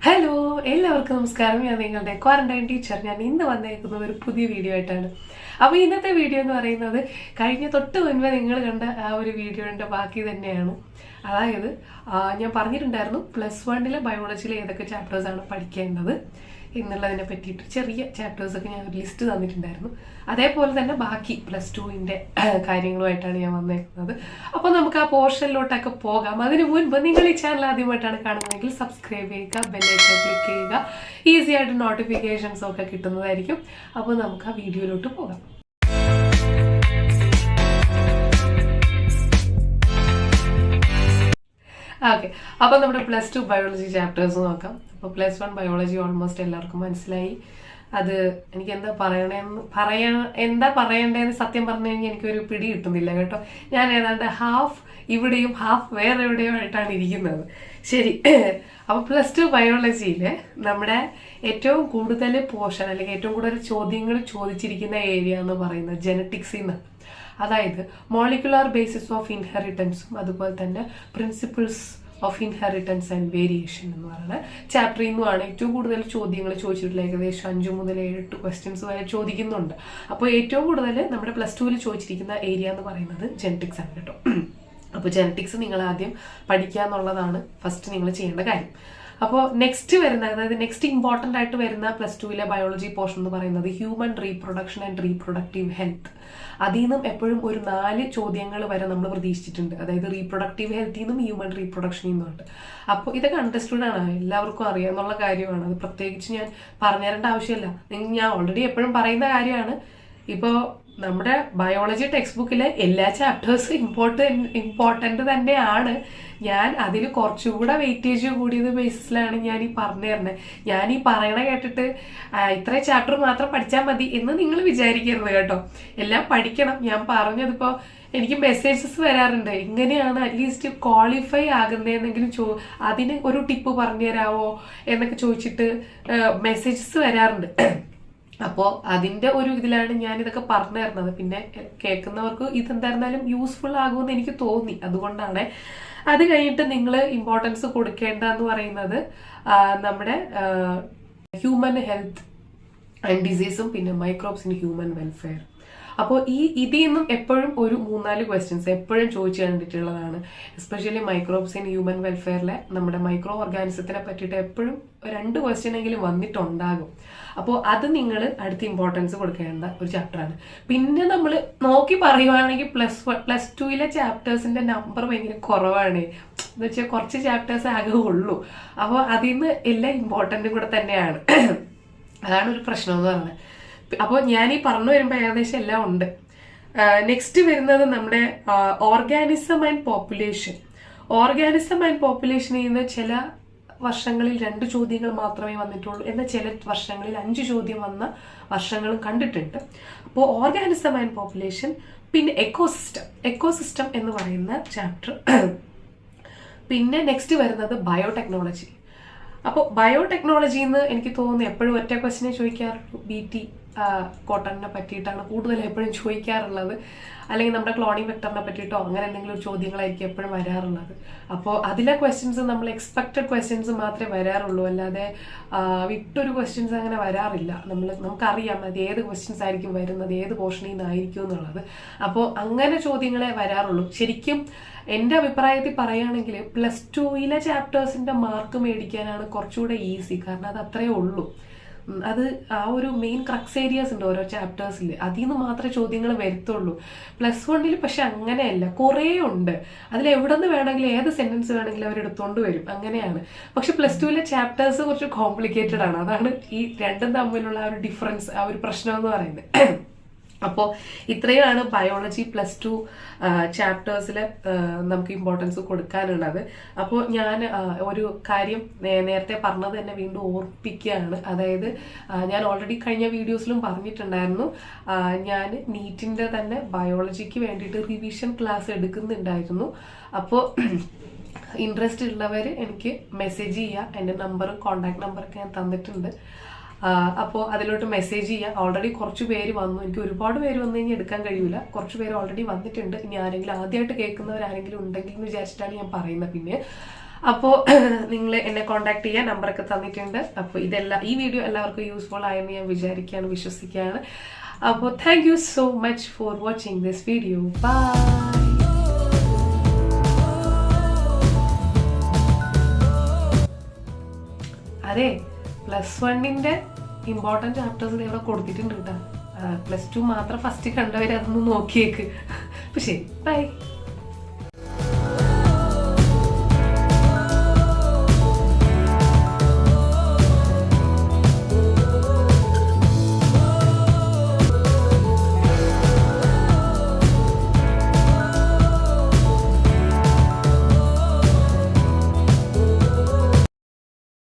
Hello, എല്ലാവർക്കും നമസ്കാരം. ഞാൻ നിങ്ങളുടെ ക്വാറന്റൈൻ ടീച്ചർ. ഞാൻ ഇന്ന് വന്നേക്കുന്നത് ഒരു പുതിയ വീഡിയോ ആയിട്ടാണ്. അപ്പോൾ ഇന്നത്തെ വീഡിയോ എന്ന് പറയുന്നത് കഴിഞ്ഞ തൊട്ട് മുൻപ് നിങ്ങൾ കണ്ട ആ ഒരു വീഡിയോയുടെ ബാക്കി തന്നെയാണ്. അതായത് ഞാൻ പറഞ്ഞിട്ടുണ്ടായിരുന്നു +1 ബയോളജിയിലെ ഏതൊക്കെ ചാപ്റ്റേഴ്സാണ് പഠിക്കേണ്ടത് എന്നുള്ളതിനെ പറ്റിയിട്ട് ചെറിയ ചാപ്റ്റേഴ്സൊക്കെ ഞാൻ ഒരു ലിസ്റ്റ് തന്നിട്ടുണ്ടായിരുന്നു. അതേപോലെ തന്നെ ബാക്കി +2 കാര്യങ്ങളുമായിട്ടാണ് ഞാൻ വന്നേക്കുന്നത്. അപ്പോൾ നമുക്ക് ആ പോർഷനിലോട്ടൊക്കെ പോകാം. അതിന് മുൻപ് നിങ്ങൾ ഈ ചാനൽ ആദ്യമായിട്ടാണ് കാണുന്നതെങ്കിൽ സബ്സ്ക്രൈബ് ചെയ്യുക, ബെല്ലൈക്കൺ ക്ലിക്ക് ചെയ്യുക. ഈസി ആയിട്ട് നോട്ടിഫിക്കേഷൻസ് ഒക്കെ കിട്ടുന്നതായിരിക്കും. അപ്പോൾ നമുക്ക് ആ വീഡിയോയിലോട്ട് പോകാം. ഓക്കെ, അപ്പോൾ നമ്മുടെ +2 ബയോളജി ചാപ്റ്റേഴ്സ് നോക്കാം. അപ്പോൾ +1 ബയോളജി ഓൾമോസ്റ്റ് എല്ലാവർക്കും മനസ്സിലായി. അത് എനിക്ക് എന്താ പറയണ്ടേന്ന് സത്യം പറഞ്ഞു കഴിഞ്ഞാൽ എനിക്കൊരു പിടി കിട്ടുന്നില്ല കേട്ടോ. ഞാൻ ഏതാണ്ട് ഹാഫ് ഇവിടെയും ഹാഫ് വേറെ എവിടെയോ ആയിട്ടാണ് ഇരിക്കുന്നത്. ശരി, അപ്പോൾ +2 ബയോളജിയിൽ നമ്മുടെ ഏറ്റവും കൂടുതൽ പോർഷൻ അല്ലെങ്കിൽ ഏറ്റവും കൂടുതൽ ചോദ്യങ്ങൾ ചോദിച്ചിരിക്കുന്ന ഏരിയ എന്ന് പറയുന്നത് ജെനറ്റിക്സിൽ നിന്ന്, അതായത് മോളിക്കുലാർ ബേസിസ് ഓഫ് ഇൻഹെറിറ്റൻസും അതുപോലെ തന്നെ principles of inheritance and variation എന്ന് പറയുന്ന ചാപ്റ്ററിൽ നിന്നുമാണ് ഏറ്റവും കൂടുതൽ ചോദ്യങ്ങൾ ചോദിച്ചിട്ടുള്ള. ഏകദേശം 5 മുതൽ 7 ക്വസ്റ്റ്യൻസ് വരെ ചോദിക്കുന്നുണ്ട്. അപ്പോൾ ഏറ്റവും കൂടുതൽ നമ്മുടെ +2 ചോദിച്ചിരിക്കുന്ന ഏരിയ എന്ന് പറയുന്നത് ജെനറ്റിക്സ് ആണ് കേട്ടോ. അപ്പോൾ ജെനറ്റിക്സ് നിങ്ങൾ ആദ്യം പഠിക്കുക എന്നുള്ളതാണ് ഫസ്റ്റ് നിങ്ങൾ ചെയ്യേണ്ട കാര്യം. അപ്പോൾ നെക്സ്റ്റ് വരുന്ന, അതായത് നെക്സ്റ്റ് ഇമ്പോർട്ടൻ്റ് ആയിട്ട് വരുന്ന +2 ബയോളജി പോർഷൻ എന്ന് പറയുന്നത് human reproduction and reproductive health. അതിൽ നിന്നും എപ്പോഴും ഒരു 4 ചോദ്യങ്ങൾ വരെ നമ്മൾ പ്രതീക്ഷിച്ചിട്ടുണ്ട്. അതായത് റീപ്രൊഡക്റ്റീവ് ഹെൽത്തിൽ നിന്നും ഹ്യൂമൻ റീപ്രൊഡക്ഷനിൽ നിന്നുണ്ട്. അപ്പോൾ ഇതൊക്കെ അണ്ടർസ്റ്റുഡ് ആണ്, എല്ലാവർക്കും അറിയാവുന്ന കാര്യമാണ്. അത് പ്രത്യേകിച്ച് ഞാൻ പറഞ്ഞു തരേണ്ട ആവശ്യമില്ല. ഞാൻ ഓൾറെഡി എപ്പോഴും പറയുന്ന കാര്യമാണ്. ഇപ്പോൾ നമ്മുടെ ബയോളജി ടെക്സ്റ്റ് ബുക്കിലെ എല്ലാ ചാപ്റ്റേഴ്സും ഇമ്പോർട്ടൻ്റ് തന്നെയാണ്. ഞാൻ അതിൽ കുറച്ചുകൂടെ വെയിറ്റേജ് കൂടിയത് ബേസിസിലാണ് ഞാൻ ഈ പറഞ്ഞു തരുന്നത്. ഞാൻ ഈ പറയണ കേട്ടിട്ട് ഇത്ര ചാപ്റ്റർ മാത്രം പഠിച്ചാൽ മതി എന്ന് നിങ്ങൾ വിചാരിക്കരുത് കേട്ടോ. എല്ലാം പഠിക്കണം. ഞാൻ പറഞ്ഞതിപ്പോൾ എനിക്ക് മെസ്സേജസ് വരാറുണ്ട്, എങ്ങനെയാണ് അറ്റ്ലീസ്റ്റ് ക്വാളിഫൈ ആകുന്നതെന്നെങ്കിലും അതിന് ഒരു ടിപ്പ് പറഞ്ഞു തരാമോ എന്നൊക്കെ ചോദിച്ചിട്ട് മെസ്സേജസ് വരാറുണ്ട്. അപ്പോൾ അതിൻ്റെ ഒരു ഇതിലാണ് ഞാൻ ഇതൊക്കെ പറഞ്ഞു തരുന്നത്. പിന്നെ കേൾക്കുന്നവർക്ക് ഇതെന്തായിരുന്നാലും യൂസ്ഫുൾ ആകുമെന്ന് എനിക്ക് തോന്നി, അതുകൊണ്ടാണ്. അത് കഴിഞ്ഞിട്ട് നിങ്ങൾ ഇമ്പോർട്ടൻസ് കൊടുക്കേണ്ടതെന്ന് പറയുന്നത് നമ്മുടെ ഹ്യൂമൻ ഹെൽത്ത് ആൻഡ് ഡിസീസും പിന്നെ മൈക്രോബ്സ് ഇൻ ഹ്യൂമൻ വെൽഫെയർ. അപ്പോൾ ഇതിൽ നിന്നും എപ്പോഴും ഒരു 3-4 ക്വസ്റ്റ്യൻസ് എപ്പോഴും ചോദിച്ചു കണ്ടിട്ടുള്ളതാണ്. എസ്പെഷ്യലി മൈക്രോബ്സ് ഇൻ ഹ്യൂമൻ വെൽഫെയറിലെ നമ്മുടെ മൈക്രോ ഓർഗാനിസത്തിനെ പറ്റിയിട്ട് എപ്പോഴും 2 ക്വസ്റ്റ്യൻ എങ്കിലും വന്നിട്ടുണ്ടാകും. അപ്പോൾ അത് നിങ്ങൾ അടുത്ത ഇമ്പോർട്ടൻസ് കൊടുക്കേണ്ട ഒരു ചാപ്റ്ററാണ്. പിന്നെ നമ്മൾ നോക്കി പറയുവാണെങ്കിൽ +2 ചാപ്റ്റേഴ്സിന്റെ നമ്പർ ഭയങ്കര കുറവാണ്. എന്ന് വെച്ചാൽ കുറച്ച് ചാപ്റ്റേഴ്സ് ആകെ ഉള്ളൂ. അപ്പോൾ അതിൽ നിന്ന് എല്ലാം ഇമ്പോർട്ടൻറ്റും കൂടെ തന്നെയാണ്. അതാണ് ഒരു പ്രശ്നം എന്ന് പറയുന്നത്. അപ്പോൾ ഞാൻ ഈ പറഞ്ഞു വരുമ്പോൾ ഏകദേശം എല്ലാം ഉണ്ട്. നെക്സ്റ്റ് വരുന്നത് നമ്മുടെ organism and population. Organism and പോപ്പുലേഷനിൽ നിന്ന് ചില വർഷങ്ങളിൽ 2 ചോദ്യങ്ങൾ മാത്രമേ വന്നിട്ടുള്ളൂ, എന്നാൽ ചില വർഷങ്ങളിൽ 5 ചോദ്യം വന്ന വർഷങ്ങളും കണ്ടിട്ടുണ്ട്. അപ്പോൾ ഓർഗാനിസം ആൻഡ് പോപ്പുലേഷൻ, പിന്നെ എക്കോസിസ്റ്റം എന്ന് പറയുന്ന ചാപ്റ്റർ. പിന്നെ നെക്സ്റ്റ് വരുന്നത് ബയോടെക്നോളജി. അപ്പോൾ ബയോടെക്നോളജിയിൽ നിന്ന് എനിക്ക് തോന്നുന്നു എപ്പോഴും ഒറ്റ ക്വസ്റ്റിനെ ചോദിക്കാറുള്ളൂ. BT കോട്ടണിനെ പറ്റിയിട്ടാണ് കൂടുതൽ എപ്പോഴും ചോദിക്കാറുള്ളത്. അല്ലെങ്കിൽ നമ്മുടെ ക്ലോണിംഗ് വെക്ടറിനെ പറ്റിയിട്ടോ അങ്ങനെ എന്തെങ്കിലും ഒരു ചോദ്യങ്ങളായിരിക്കും എപ്പോഴും വരാറുള്ളത്. അപ്പോൾ അതിലെ ക്വസ്റ്റ്യൻസ് നമ്മൾ എക്സ്പെക്റ്റഡ് ക്വസ്റ്റ്യൻസ് മാത്രമേ വരാറുള്ളൂ, അല്ലാതെ വിട്ടൊരു ക്വസ്റ്റ്യൻസ് അങ്ങനെ വരാറില്ല. നമുക്കറിയാം അത് ഏത് ക്വസ്റ്റ്യൻസ് ആയിരിക്കും വരുന്നത്, ഏത് പോർഷനിൽ നിന്നായിരിക്കും എന്നുള്ളത്. അപ്പോൾ അങ്ങനെ ചോദ്യങ്ങളെ വരാറുള്ളൂ. ശരിക്കും എൻ്റെ അഭിപ്രായത്തിൽ പറയുകയാണെങ്കിൽ +2 ചാപ്റ്റേഴ്സിൻ്റെ മാർക്ക് മേടിക്കാനാണ് കുറച്ചുകൂടെ ഈസി. കാരണം അത് അത്രയേ ഉള്ളൂ. അത് ആ ഒരു മെയിൻ ക്രക്സ് ഏരിയാസ് ഉണ്ട് ഓരോ ചാപ്റ്റേഴ്സിൽ, അതിൽ നിന്ന് മാത്രമേ ചോദ്യങ്ങൾ വരത്തുള്ളൂ. +1 പക്ഷെ അങ്ങനെയല്ല, കുറേ ഉണ്ട്. അതിൽ എവിടെ നിന്ന് വേണമെങ്കിലും ഏത് സെന്റൻസ് വേണമെങ്കിലും അവർ എടുത്തുകൊണ്ട് വരും, അങ്ങനെയാണ്. പക്ഷെ +2 ചാപ്റ്റേഴ്സ് കുറച്ച് കോംപ്ലിക്കേറ്റഡ് ആണ്. അതാണ് ഈ രണ്ടും തമ്മിലുള്ള ആ ഒരു ഡിഫറൻസ്, ആ ഒരു പ്രശ്നം എന്ന് പറയുന്നത്. അപ്പോൾ ഇത്രയാണ് ബയോളജി +2 ചാപ്റ്റേഴ്സിൽ നമുക്ക് ഇമ്പോർട്ടൻസ് കൊടുക്കാനുള്ളത്. അപ്പോൾ ഞാൻ ഒരു കാര്യം നേരത്തെ പറഞ്ഞത് തന്നെ വീണ്ടും ഓർപ്പിക്കുകയാണ്. അതായത് ഞാൻ ഓൾറെഡി കഴിഞ്ഞ വീഡിയോസിലും പറഞ്ഞിട്ടുണ്ടായിരുന്നു, ഞാൻ നീറ്റിൻ്റെ തന്നെ ബയോളജിക്ക് വേണ്ടിയിട്ട് റിവിഷൻ ക്ലാസ് എടുക്കുന്നുണ്ടായിരുന്നു. അപ്പോൾ ഇൻട്രസ്റ്റ് ഉള്ളവർ എനിക്ക് മെസ്സേജ് ചെയ്യുക. എൻ്റെ നമ്പറും കോൺടാക്ട് നമ്പറൊക്കെ ഞാൻ തന്നിട്ടുണ്ട്. അപ്പോൾ അതിലോട്ട് മെസ്സേജ് ചെയ്യുക. ഓൾറെഡി കുറച്ച് പേര് വന്നു. എനിക്ക് ഒരുപാട് പേര് വന്നു കഴിഞ്ഞാൽ എടുക്കാൻ കഴിയില്ല. കുറച്ച് പേര് ഓൾറെഡി വന്നിട്ടുണ്ട്. ഇനി ആരെങ്കിലും ആദ്യമായിട്ട് കേൾക്കുന്നവരാരെങ്കിലും ഉണ്ടെങ്കിൽ എന്ന് വിചാരിച്ചിട്ടാണ് ഞാൻ പറയുന്നത്. പിന്നെ അപ്പോൾ നിങ്ങൾ എന്നെ കോൺടാക്ട് ചെയ്യാൻ നമ്പറൊക്കെ തന്നിട്ടുണ്ട്. അപ്പോൾ ഈ വീഡിയോ എല്ലാവർക്കും യൂസ്ഫുൾ ആയെന്ന് ഞാൻ വിചാരിക്കുകയാണ്, വിശ്വസിക്കുകയാണ്. അപ്പോൾ thank you so much for watching this video. Bye. അതെ, +1 ഇമ്പോർട്ടൻറ്റ് ചാപ്റ്റേഴ്സ് ഇവിടെ കൊടുത്തിട്ടുണ്ട് കേട്ടോ. +2 മാത്രം ഫസ്റ്റ് കണ്ടവർ അതൊന്ന് നോക്കിയേക്ക്. അപ്പോൾ ശരി, ബൈ.